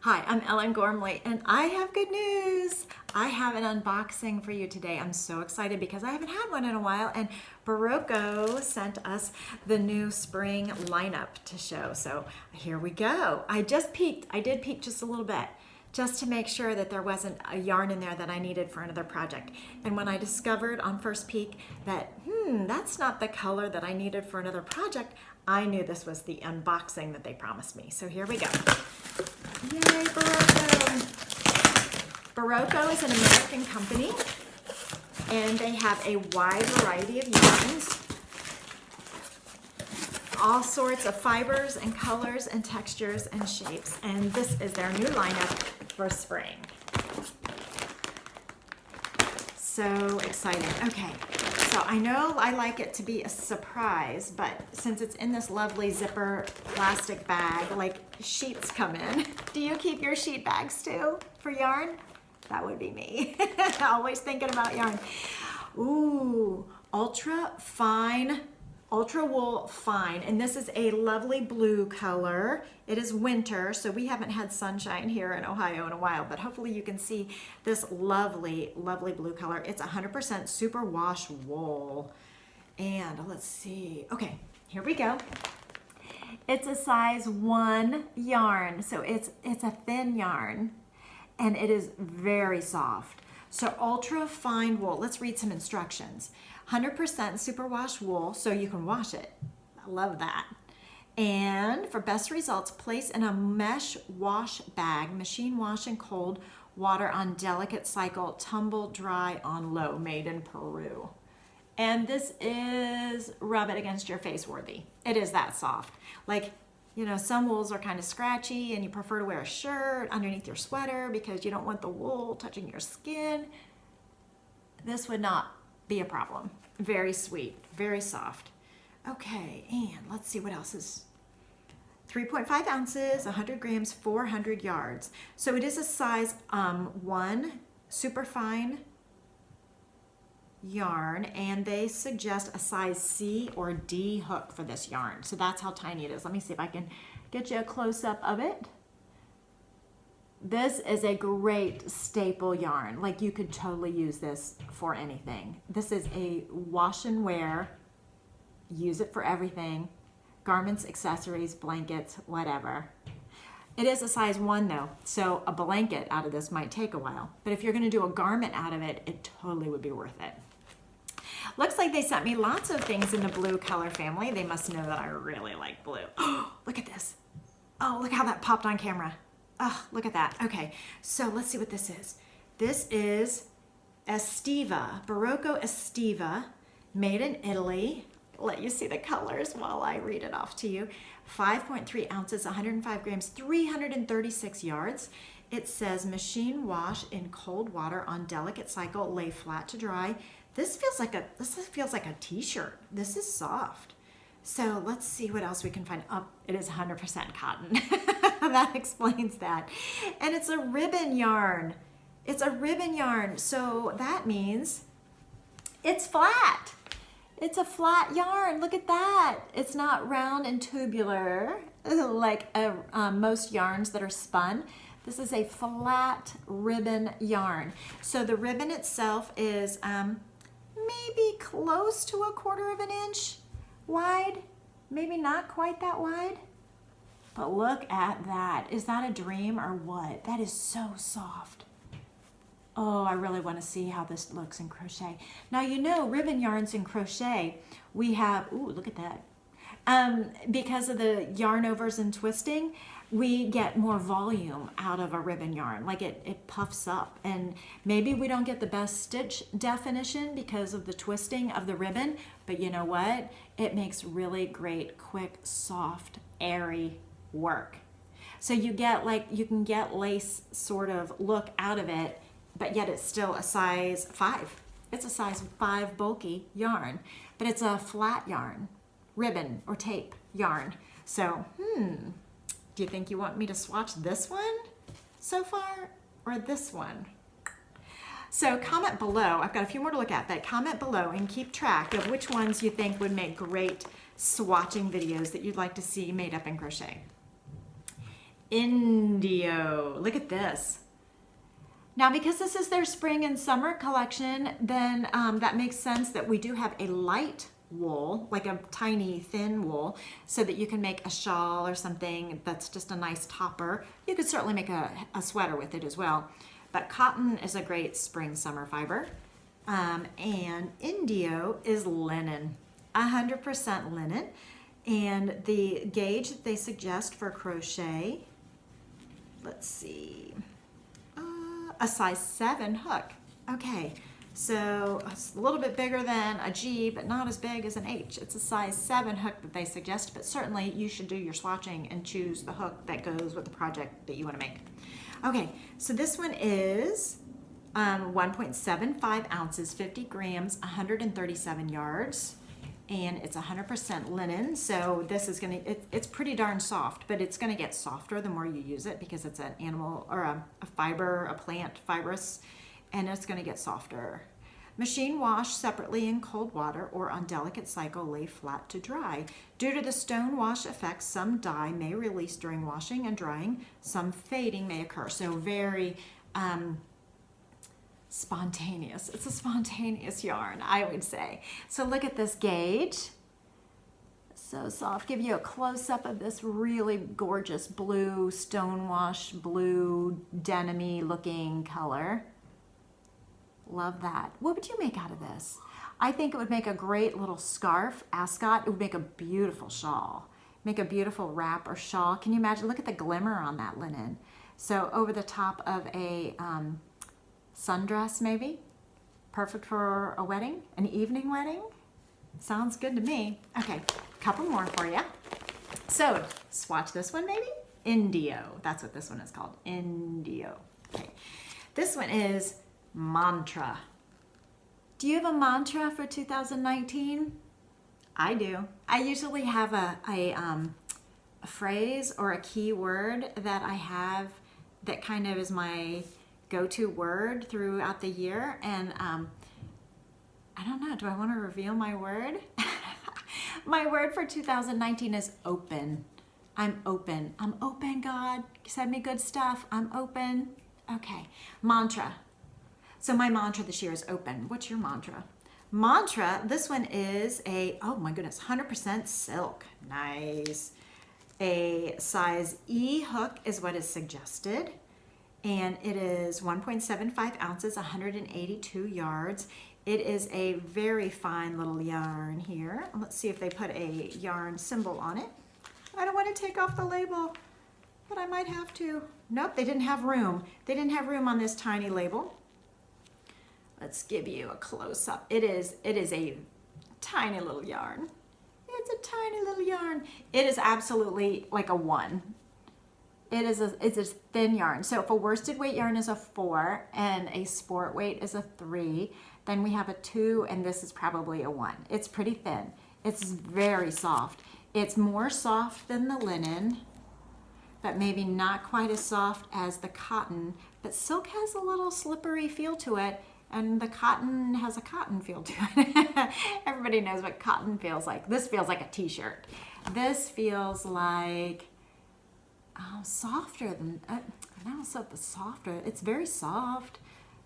Hi, I'm Ellen Gormley, and I have good news. I have an unboxing for you today. I'm so excited because I haven't had one in a while, and Berroco sent us the new spring lineup to show. So here we go. I did peek just a little bit, just to make sure that there wasn't a yarn in there that I needed for another project. And when I discovered on first peek that, that's not the color that I needed for another project, I knew this was the unboxing that they promised me. So here we go. Yay, Berroco! Berroco is an American company, and they have a wide variety of yarns, all sorts of fibers and colors and textures and shapes, and this is their new lineup for spring. So exciting. Okay, so I know I like it to be a surprise, but since it's in this lovely zipper plastic bag, like sheets come in. Do you keep your sheet bags too for yarn? That would be me. Always thinking about yarn. Ooh, ultra wool fine, and this is a lovely blue color. It is winter, so we haven't had sunshine here in Ohio in a while, but hopefully you can see this lovely blue color. It's 100% superwash wool. And let's see. Okay, here we go. It's a size 1 yarn, so it's a thin yarn, and it is very soft. So ultra fine wool. Let's read some instructions. 100% superwash wool, so you can wash it. I love that. And for best results, place in a mesh wash bag, machine wash in cold water on delicate cycle, tumble dry on low, made in Peru. And this is rub it against your face worthy. It is that soft. Like, you know, some wools are kind of scratchy and you prefer to wear a shirt underneath your sweater because you don't want the wool touching your skin. This would not be a problem. Very sweet, very soft. Okay, and let's see what else is. 3.5 ounces, 100 grams, 400 yards. So it is a size 1 super fine yarn, and they suggest a size C or D hook for this yarn. So that's how tiny it is. Let me see if I can get you a close-up of it. This is a great staple yarn. Like, you could totally use this for anything. This is a wash and wear, use it for everything, garments, accessories, blankets, whatever. It is a size 1 though, so a blanket out of this might take a while. But if you're gonna do a garment out of it, it totally would be worth it. Looks like they sent me lots of things in the blue color family. They must know that I really like blue. Oh, look at this. Oh, look how that popped on camera. Oh, look at that. Okay, so let's see what this is. This is Estiva, Berroco Estiva, made in Italy. Let you see the colors while I read it off to you. 5.3 ounces, 105 grams, 336 yards. It says machine wash in cold water on delicate cycle, lay flat to dry. This feels like a t-shirt. This is soft. So let's see what else we can find. Oh, it is 100% cotton. That explains that. And it's a ribbon yarn. It's a ribbon yarn. So that means it's flat. It's a flat yarn. Look at that. It's not round and tubular like most yarns that are spun. This is a flat ribbon yarn. So the ribbon itself is maybe close to 1/4 of an inch wide, maybe not quite that wide. But look at that. Is that a dream or what? That is so soft. Oh, I really want to see how this looks in crochet. Now, you know, ribbon yarns in crochet, we have, ooh, look at that. Because of the yarn overs and twisting, we get more volume out of a ribbon yarn. Like it puffs up, and maybe we don't get the best stitch definition because of the twisting of the ribbon, but you know what? It makes really great, quick, soft, airy work. So you can get lace sort of look out of it, but yet it's still a size 5. It's a size 5 bulky yarn, but it's a flat yarn, ribbon or tape yarn. So, do you think you want me to swatch this one so far or this one? So comment below. I've got a few more to look at, but comment below and keep track of which ones you think would make great swatching videos that you'd like to see made up in crochet. Indio. Look at this. Now, because this is their spring and summer collection, then that makes sense that we do have a light wool, like a tiny thin wool, so that you can make a shawl or something that's just a nice topper. You could certainly make a sweater with it as well. But cotton is a great spring summer fiber. And Indio is linen, 100% linen. And the gauge that they suggest for crochet, let's see, a size 7 hook. Okay, so it's a little bit bigger than a G, but not as big as an H. It's a size 7 hook that they suggest, but certainly you should do your swatching and choose the hook that goes with the project that you want to make. Okay, so this one is 1.75 ounces, 50 grams, 137 yards. And it's 100% linen, so this is gonna, it's pretty darn soft, but it's gonna get softer the more you use it because it's an animal or a fiber, a plant fibrous, and it's gonna get softer. Machine wash separately in cold water or on delicate cycle, lay flat to dry. Due to the stone wash effect, some dye may release during washing and drying, some fading may occur. So very spontaneous. It's a spontaneous yarn, I would say. So look at this gauge. So soft. Give you a close-up of this really gorgeous blue, stonewash, blue, denim-y looking color. Love that. What would you make out of this? I think it would make a great little scarf, ascot. It would make a beautiful shawl. Make a beautiful wrap or shawl. Can you imagine? Look at the glimmer on that linen. So over the top of a sundress maybe, perfect for a wedding, an evening wedding. Sounds good to me. Okay, a couple more for you. So swatch this one maybe. Indio, that's what this one is called, Indio. Okay, this one is mantra. Do you have a mantra for 2019? I do. I usually have a phrase or a key word that I have that kind of is my go-to word throughout the year, and I don't know, do I want to reveal my word? My word for 2019 is open. I'm open. I'm open, God. Send me good stuff. I'm open. Okay, mantra. So my mantra this year is open. What's your mantra? Mantra, this one is oh my goodness, 100% silk. Nice. A size E hook is what is suggested. And it is 1.75 ounces, 182 yards. It is a very fine little yarn here. Let's see if they put a yarn symbol on it. I don't want to take off the label, but I might have to. Nope, they didn't have room. They didn't have room on this tiny label. Let's give you a close-up. It is a tiny little yarn. It's a tiny little yarn. It is absolutely like a 1. It's a thin yarn. So if a worsted weight yarn is a 4 and a sport weight is a 3, then we have a 2, and this is probably a 1. It's pretty thin. It's very soft. It's more soft than the linen, but maybe not quite as soft as the cotton. But silk has a little slippery feel to it, and the cotton has a cotton feel to it. Everybody knows what cotton feels like. This feels like a t-shirt. This feels like softer than, not so softer. It's very soft.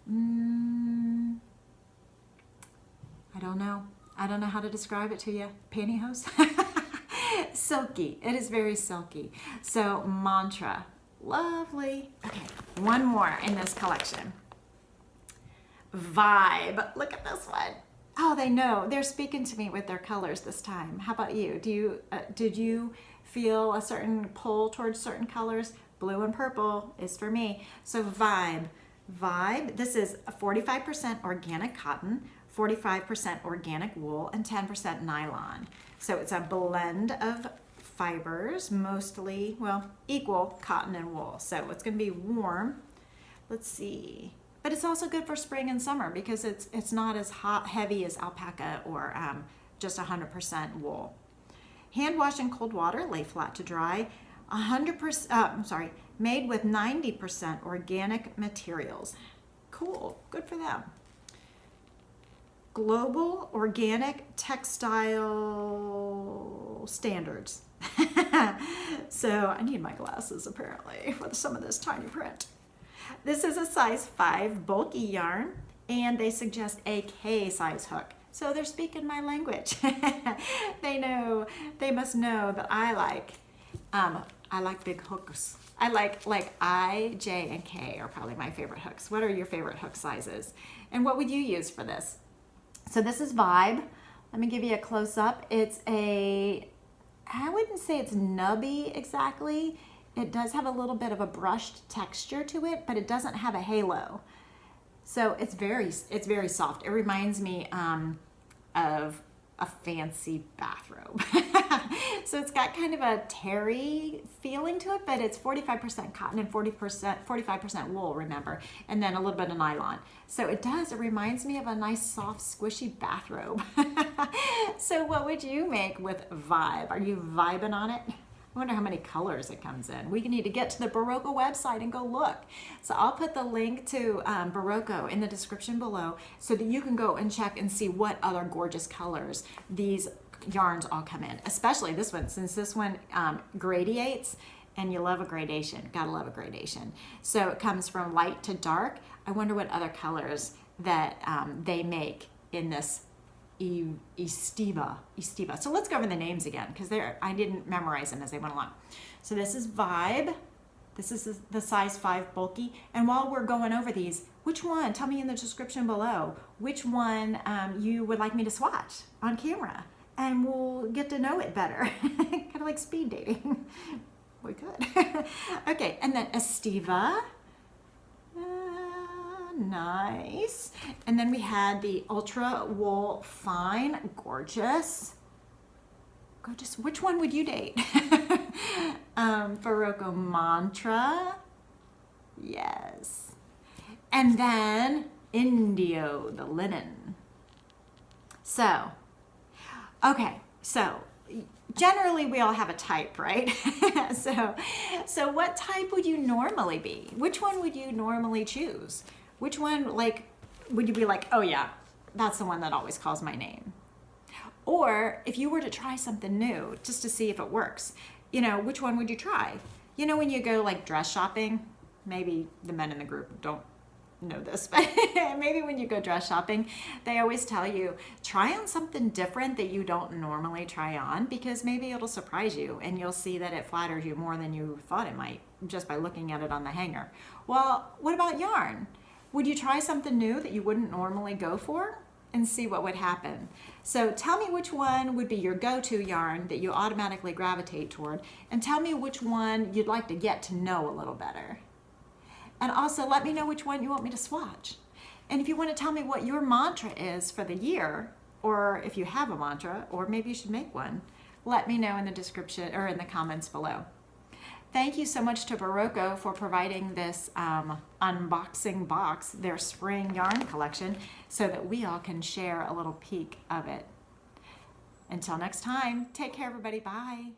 I don't know. I don't know how to describe it to you. Pantyhose? Silky. It is very silky. So mantra. Lovely. Okay, one more in this collection. Vibe. Look at this one. Oh, they know. They're speaking to me with their colors this time. How about you? Did you feel a certain pull towards certain colors? Blue and purple is for me. So Vibe. Vibe, this is 45% organic cotton, 45% organic wool, and 10% nylon. So it's a blend of fibers, mostly, well, equal cotton and wool. So it's going to be warm. Let's see. But it's also good for spring and summer because it's not as heavy as alpaca or just 100% wool. Hand wash in cold water, lay flat to dry. 100%, made with 90% organic materials. Cool, good for them. Global Organic Textile Standards. So I need my glasses apparently for some of this tiny print. This is a size 5 bulky yarn, and they suggest a K size hook. So they're speaking my language. They must know that I like big hooks. I like I, J, and K are probably my favorite hooks. What are your favorite hook sizes? And what would you use for this? So this is Vibe. Let me give you a close up. It's I wouldn't say it's nubby exactly. It does have a little bit of a brushed texture to it, but it doesn't have a halo. So it's very soft. It reminds me of a fancy bathrobe. So it's got kind of a terry feeling to it, but it's 45% cotton and 45% wool, remember, and then a little bit of nylon. So it reminds me of a nice soft squishy bathrobe. So what would you make with Vibe? Are you vibing on it? I wonder how many colors it comes in. We need to get to the Berroco website and go look. So I'll put the link to Berroco in the description below so that you can go and check and see what other gorgeous colors these yarns all come in, especially this one, since this one gradiates, and you love a gradation. Gotta love a gradation. So it comes from light to dark. I wonder what other colors that they make in this Estiva. So let's go over the names again, because I didn't memorize them as they went along. So this is Vibe. This is the size 5 bulky. And while we're going over these, which one, tell me in the description below, which one you would like me to swatch on camera, and we'll get to know it better. Kind of like speed dating. We could. Okay, and then Estiva. Nice. And then we had the Ultra Wool Fine. Gorgeous. Which one would you date? Berroco Mantra. Yes. And then Indio, the linen. So, okay. So generally we all have a type, right? So what type would you normally be? Which one would you normally choose? Which one, would you be like, oh yeah, that's the one that always calls my name? Or if you were to try something new, just to see if it works, which one would you try? When you go dress shopping, maybe the men in the group don't know this, but maybe when you go dress shopping, they always tell you, try on something different that you don't normally try on, because maybe it'll surprise you and you'll see that it flatters you more than you thought it might, just by looking at it on the hanger. Well, what about yarn? Would you try something new that you wouldn't normally go for and see what would happen? So tell me which one would be your go-to yarn that you automatically gravitate toward, and tell me which one you'd like to get to know a little better. And also let me know which one you want me to swatch. And if you want to tell me what your mantra is for the year, or if you have a mantra, or maybe you should make one, let me know in the description or in the comments below. Thank you so much to Berroco for providing this unboxing box, their spring yarn collection, so that we all can share a little peek of it. Until next time, take care everybody, bye.